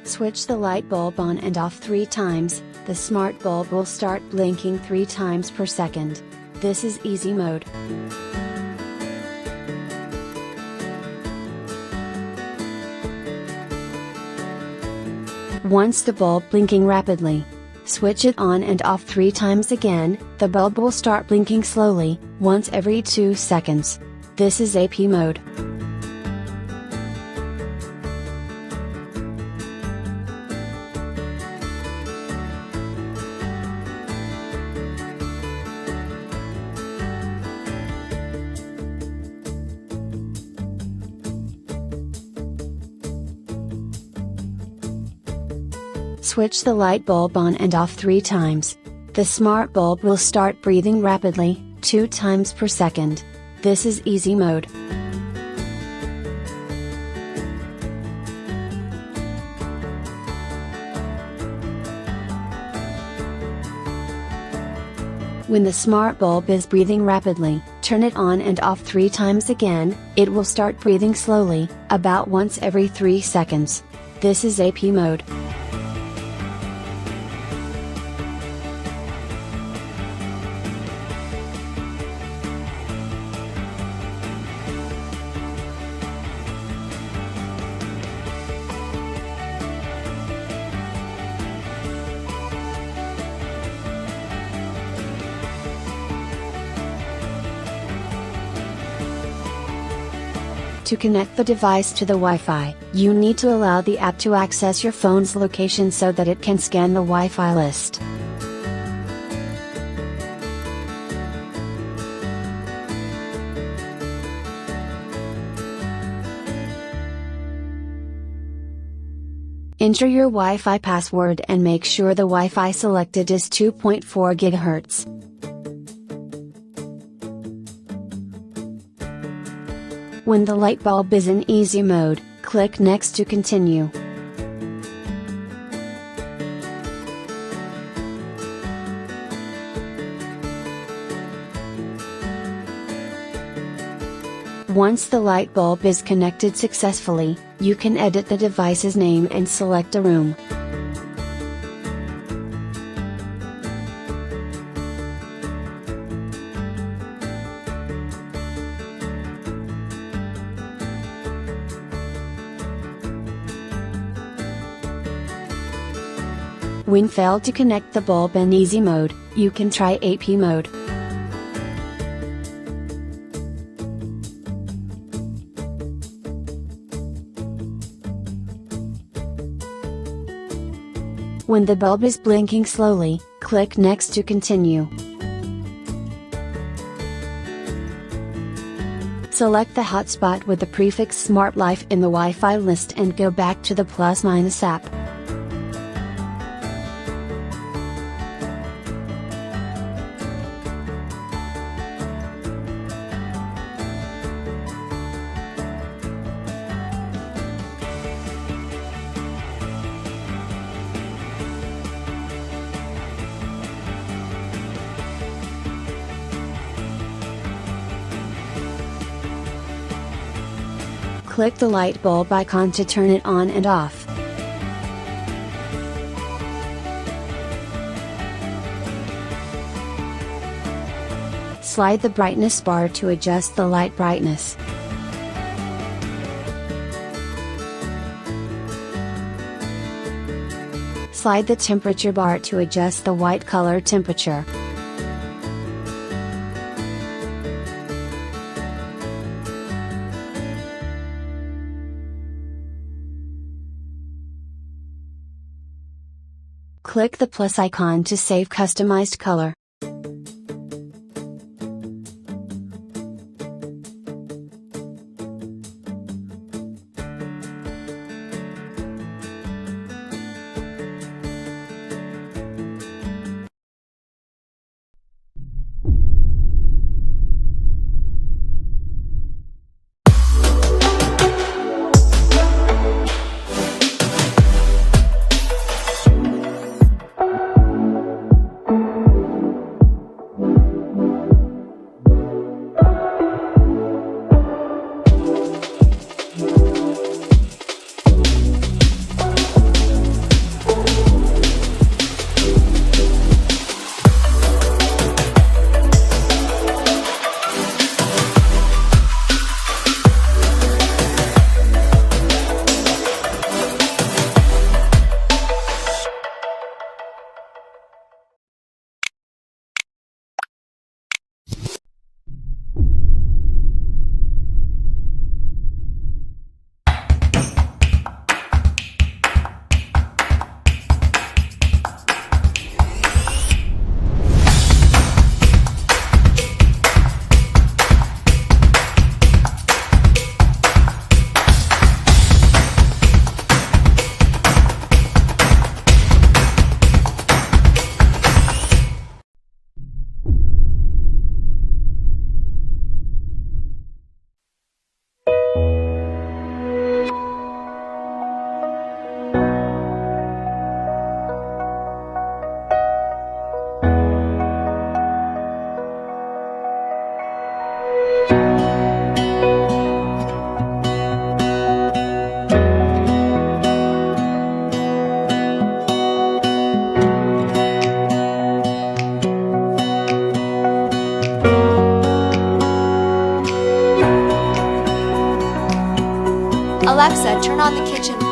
Switch the light bulb on and off 3 times, the smart bulb will start blinking 3 times per second. This is easy mode. Once the bulb blinking rapidly, switch it on and off 3 times again, the bulb will start blinking slowly, once every 2 seconds. This is AP mode. Switch the light bulb on and off 3 times. The smart bulb will start breathing rapidly, 2 times per second. This is easy mode. When the smart bulb is breathing rapidly, turn it on and off 3 times again, it will start breathing slowly, about once every 3 seconds. This is AP mode. To connect the device to the Wi-Fi, you need to allow the app to access your phone's location so that it can scan the Wi-Fi list. Enter your Wi-Fi password and make sure the Wi-Fi selected is 2.4 GHz. When the light bulb is in easy mode, click Next to continue. Once the light bulb is connected successfully, you can edit the device's name and select a room. When failed to connect the bulb in easy mode, you can try AP mode. When the bulb is blinking slowly, click Next to continue. Select the hotspot with the prefix SmartLife in the Wi-Fi list and go back to the +- app. Click the light bulb icon to turn it on and off. Slide the brightness bar to adjust the light brightness. Slide the temperature bar to adjust the white color temperature. Click the plus icon to save customized color. Kasa, turn on the kitchen